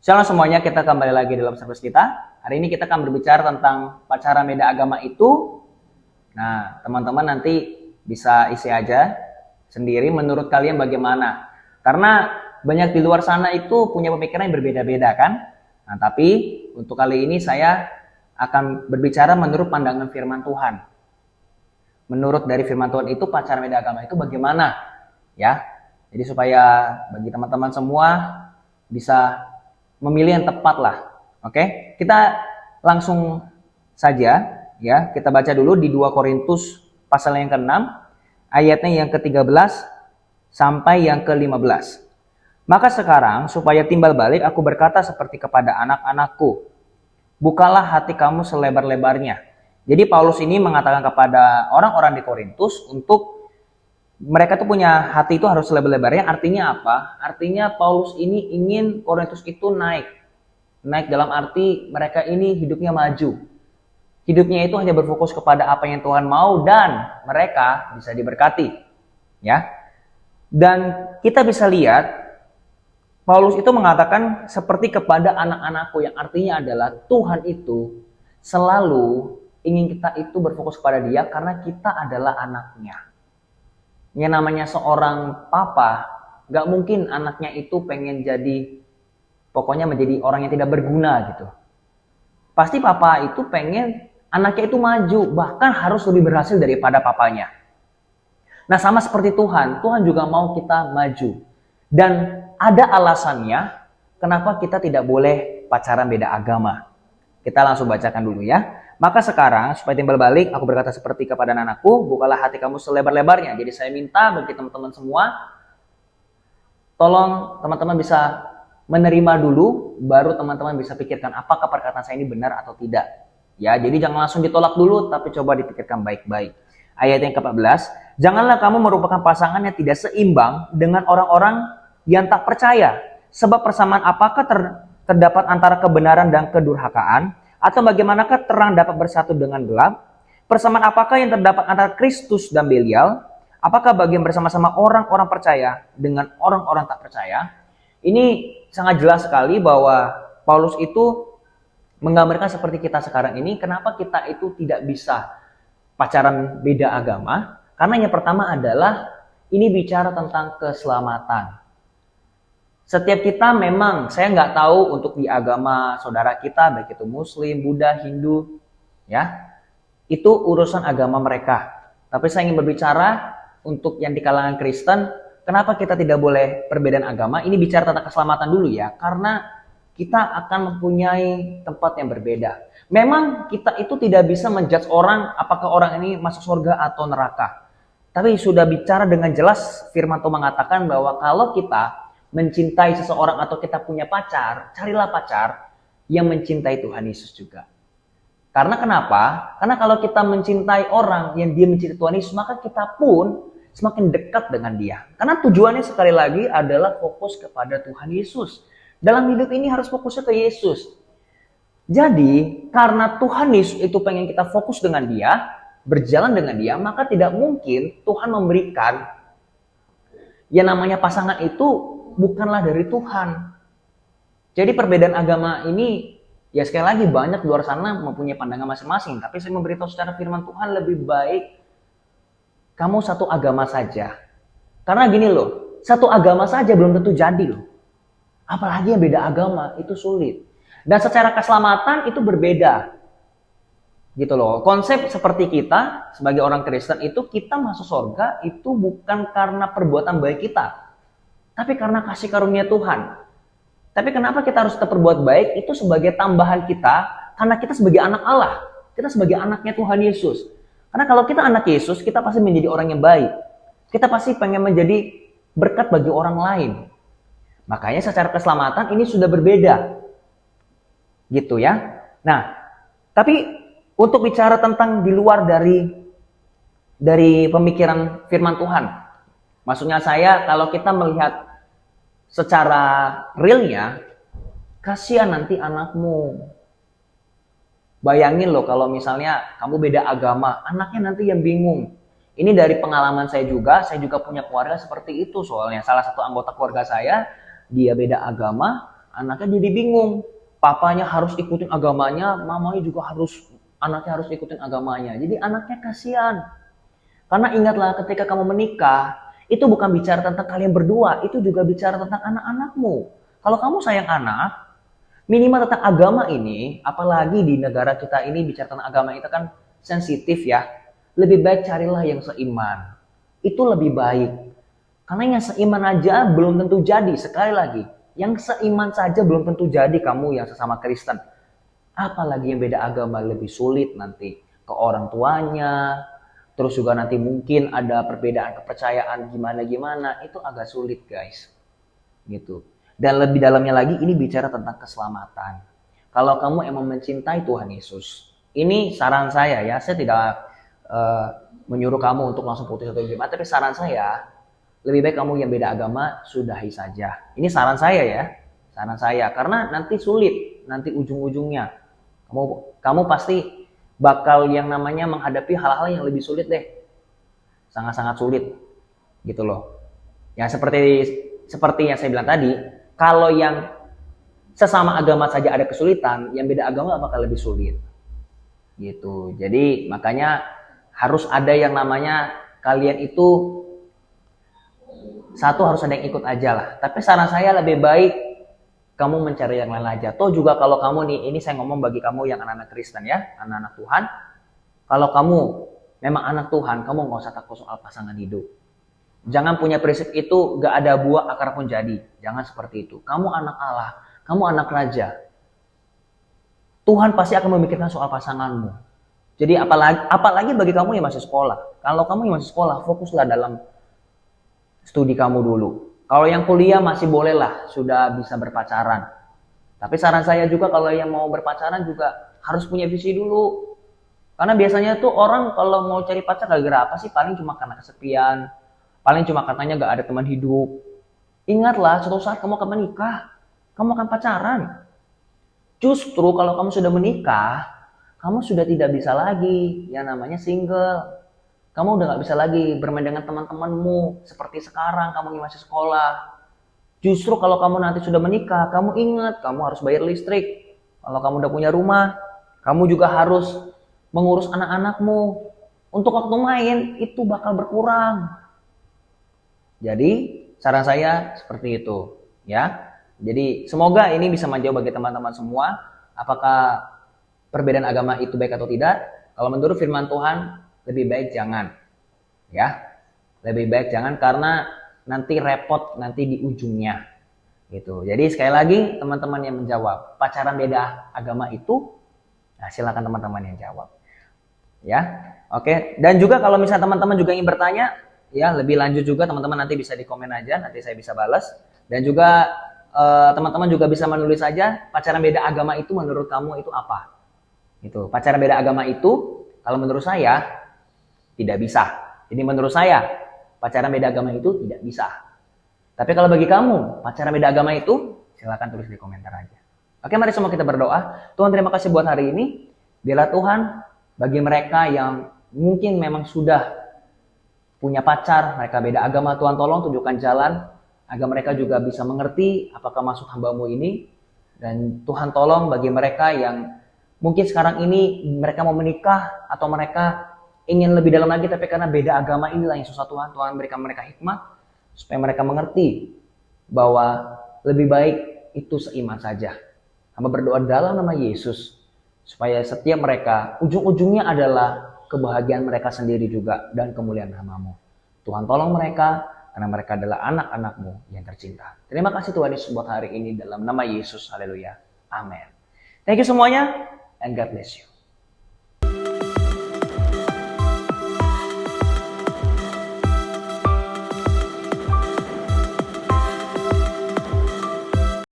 Shalom semuanya, kita kembali lagi dalam service kita. Hari ini kita akan berbicara tentang pacaran beda agama itu. Nah, teman-teman nanti bisa isi aja sendiri menurut kalian bagaimana. Karena banyak di luar sana itu punya pemikiran yang berbeda-beda kan. Nah, tapi untuk kali ini saya akan berbicara menurut pandangan firman Tuhan. Menurut dari firman Tuhan itu pacaran beda agama itu bagaimana? Ya. Jadi supaya bagi teman-teman semua bisa memilih yang tepat lah. Oke, kita langsung saja ya. Kita baca dulu di 2 Korintus pasal yang ke-6 ayatnya yang ke-13 sampai yang ke-15. Maka sekarang supaya timbal balik aku berkata seperti kepada anak-anakku, bukalah hati kamu selebar-lebarnya. Jadi Paulus ini mengatakan kepada orang-orang di Korintus untuk mereka tuh punya hati itu harus selebar-lebarnya. Artinya apa? Artinya Paulus ini ingin Korintus itu naik. Naik dalam arti mereka ini hidupnya maju. Hidupnya itu hanya berfokus kepada apa yang Tuhan mau dan mereka bisa diberkati. Ya. Dan kita bisa lihat Paulus itu mengatakan seperti kepada anak-anakku, yang artinya adalah Tuhan itu selalu ingin kita itu berfokus kepada Dia karena kita adalah anaknya. Yang namanya seorang papa, gak mungkin anaknya itu pengen jadi, pokoknya menjadi orang yang tidak berguna gitu. Pasti papa itu pengen anaknya itu maju, bahkan harus lebih berhasil daripada papanya. Nah sama seperti Tuhan, Tuhan juga mau kita maju. Dan ada alasannya kenapa kita tidak boleh pacaran beda agama. Kita langsung bacakan dulu ya. Maka sekarang, supaya timbal balik, aku berkata seperti kepada anakku, bukalah hati kamu selebar-lebarnya. Jadi saya minta bagi teman-teman semua, tolong teman-teman bisa menerima dulu, baru teman-teman bisa pikirkan apakah perkataan saya ini benar atau tidak. Ya, jadi jangan langsung ditolak dulu, tapi coba dipikirkan baik-baik. Ayat yang ke-14, janganlah kamu merupakan pasangan yang tidak seimbang dengan orang-orang yang tak percaya. Sebab persamaan apakah terdapat antara kebenaran dan kedurhakaan? Atau bagaimanakah terang dapat bersatu dengan gelap? Persamaan apakah yang terdapat antara Kristus dan Belial? Apakah bagian bersama-sama orang-orang percaya dengan orang-orang tak percaya? Ini sangat jelas sekali bahwa Paulus itu menggambarkan seperti kita sekarang ini. Kenapa kita itu tidak bisa pacaran beda agama? Karena yang pertama adalah ini bicara tentang keselamatan. Setiap kita memang, saya nggak tahu untuk di agama saudara kita, baik itu Muslim, Buddha, Hindu, ya, itu urusan agama mereka. Tapi saya ingin berbicara untuk yang di kalangan Kristen, kenapa kita tidak boleh perbedaan agama? Ini bicara tentang keselamatan dulu ya, karena kita akan mempunyai tempat yang berbeda. Memang kita itu tidak bisa menjudge orang, apakah orang ini masuk surga atau neraka. Tapi sudah bicara dengan jelas, firman Tuhan mengatakan bahwa kalau kita mencintai seseorang atau kita punya pacar, carilah pacar yang mencintai Tuhan Yesus juga. Karena kenapa? Karena kalau kita mencintai orang yang dia mencintai Tuhan Yesus, maka kita pun semakin dekat dengan dia. Karena tujuannya sekali lagi adalah fokus kepada Tuhan Yesus. Dalam hidup ini harus fokusnya ke Yesus. Jadi, karena Tuhan Yesus itu pengen kita fokus dengan dia, berjalan dengan dia, maka tidak mungkin Tuhan memberikan yang namanya pasangan itu bukanlah dari Tuhan. Jadi perbedaan agama ini, ya sekali lagi banyak di luar sana mempunyai pandangan masing-masing. Tapi saya memberitahu secara firman Tuhan lebih baik kamu satu agama saja. Karena gini loh, satu agama saja belum tentu jadi loh. Apalagi yang beda agama, itu sulit. Dan secara keselamatan itu berbeda. Gitu loh. Konsep seperti kita sebagai orang Kristen itu kita masuk surga itu bukan karena perbuatan baik kita, tapi karena kasih karunia Tuhan. Tapi kenapa kita harus tetap berbuat baik? Itu sebagai tambahan kita, karena kita sebagai anak Allah. Kita sebagai anaknya Tuhan Yesus. Karena kalau kita anak Yesus, kita pasti menjadi orang yang baik. Kita pasti pengen menjadi berkat bagi orang lain. Makanya secara keselamatan ini sudah berbeda. Gitu ya. Nah, tapi untuk bicara tentang di luar dari pemikiran firman Tuhan. Maksudnya saya, kalau kita melihat secara realnya, kasihan nanti anakmu. Bayangin loh kalau misalnya kamu beda agama, anaknya nanti yang bingung. Ini dari pengalaman saya juga punya keluarga seperti itu soalnya. Salah satu anggota keluarga saya, dia beda agama, Anaknya jadi bingung. Papanya harus ikutin agamanya, mamanya juga anaknya harus ikutin agamanya. Jadi anaknya kasihan. Karena ingatlah ketika kamu menikah, itu bukan bicara tentang kalian berdua, itu juga bicara tentang anak-anakmu. Kalau kamu sayang anak, minimal tentang agama ini, apalagi di negara kita ini bicara tentang agama itu kan sensitif ya. Lebih baik carilah yang seiman. Itu lebih baik. Karena yang seiman aja belum tentu jadi. Sekali lagi, yang seiman saja belum tentu jadi kamu yang sesama Kristen. Apalagi yang beda agama lebih sulit nanti ke orang tuanya. Terus juga nanti mungkin ada perbedaan kepercayaan gimana-gimana. Itu agak sulit guys. Gitu. Dan lebih dalamnya lagi ini bicara tentang keselamatan. Kalau kamu emang mencintai Tuhan Yesus. Ini saran saya ya. Saya tidak menyuruh kamu untuk langsung putus atau gimana. Tapi saran saya, lebih baik kamu yang beda agama sudahi saja. Ini saran saya ya. Saran saya. Karena nanti sulit. Nanti ujung-ujungnya. Kamu pasti bakal yang namanya menghadapi hal-hal yang lebih sulit deh. Sangat-sangat sulit. Gitu loh. Ya seperti yang saya bilang tadi. Kalau yang sesama agama saja ada kesulitan. Yang beda agama bakal lebih sulit. Gitu. Jadi makanya harus ada yang namanya kalian itu satu harus ada yang ikut aja lah. Tapi saran saya lebih baik kamu mencari yang lain aja. Toh juga kalau kamu nih, ini saya ngomong bagi kamu yang anak-anak Kristen ya, anak-anak Tuhan. Kalau kamu memang anak Tuhan, kamu nggak usah takut soal pasangan hidup. Jangan punya prinsip itu gak ada buah akar pun jadi. Jangan seperti itu. Kamu anak Allah, kamu anak raja. Tuhan pasti akan memikirkan soal pasanganmu. Jadi apalagi bagi kamu yang masih sekolah. Kalau kamu yang masih sekolah, fokuslah dalam studi kamu dulu. Kalau yang kuliah masih bolehlah, sudah bisa berpacaran. Tapi saran saya juga kalau yang mau berpacaran juga harus punya visi dulu. Karena biasanya tuh orang kalau mau cari pacar gara-gara apa sih? Paling cuma karena kesepian. Paling cuma katanya gak ada teman hidup. Ingatlah, suatu saat kamu akan menikah. Kamu akan pacaran. Justru kalau kamu sudah menikah, kamu sudah tidak bisa lagi yang namanya single. Kamu udah gak bisa lagi bermain dengan teman-temanmu seperti sekarang kamu masih sekolah. Justru kalau kamu nanti sudah menikah, kamu ingat kamu harus bayar listrik. Kalau kamu udah punya rumah, kamu juga harus mengurus anak-anakmu. Untuk waktu main itu bakal berkurang. Jadi saran saya seperti itu ya. Jadi semoga ini bisa menjawab bagi teman-teman semua. Apakah perbedaan agama itu baik atau tidak? Kalau menurut firman Tuhan, lebih baik jangan. Ya. Lebih baik jangan karena nanti repot nanti di ujungnya. Gitu. Jadi sekali lagi teman-teman yang menjawab, pacaran beda agama itu, nah silakan teman-teman yang jawab. Ya. Oke, dan juga kalau misalnya teman-teman juga ingin bertanya, ya lebih lanjut juga teman-teman nanti bisa di komen aja, nanti saya bisa balas. Dan juga teman-teman juga bisa menulis saja pacaran beda agama itu menurut kamu itu apa? Gitu. Pacaran beda agama itu kalau menurut saya tidak bisa. Jadi menurut saya pacaran beda agama itu tidak bisa. Tapi kalau bagi kamu pacaran beda agama itu silakan tulis di komentar aja. Oke, mari semua kita berdoa. Tuhan terima kasih buat hari ini. Biarlah Tuhan bagi mereka yang mungkin memang sudah punya pacar, mereka beda agama, Tuhan tolong tunjukkan jalan agar mereka juga bisa mengerti apakah maksud hamba-Mu ini. Dan Tuhan tolong bagi mereka yang mungkin sekarang ini mereka mau menikah atau mereka ingin lebih dalam lagi tapi karena beda agama inilah yang susah Tuhan. Tuhan berikan mereka hikmah supaya mereka mengerti bahwa lebih baik itu seiman saja. Hamba berdoa dalam nama Yesus supaya setiap mereka ujung-ujungnya adalah kebahagiaan mereka sendiri juga dan kemuliaan nama-Mu. Tuhan tolong mereka karena mereka adalah anak-anak-Mu yang tercinta. Terima kasih Tuhan Yesus buat hari ini dalam nama Yesus. Haleluya. Amin. Thank you semuanya and God bless you.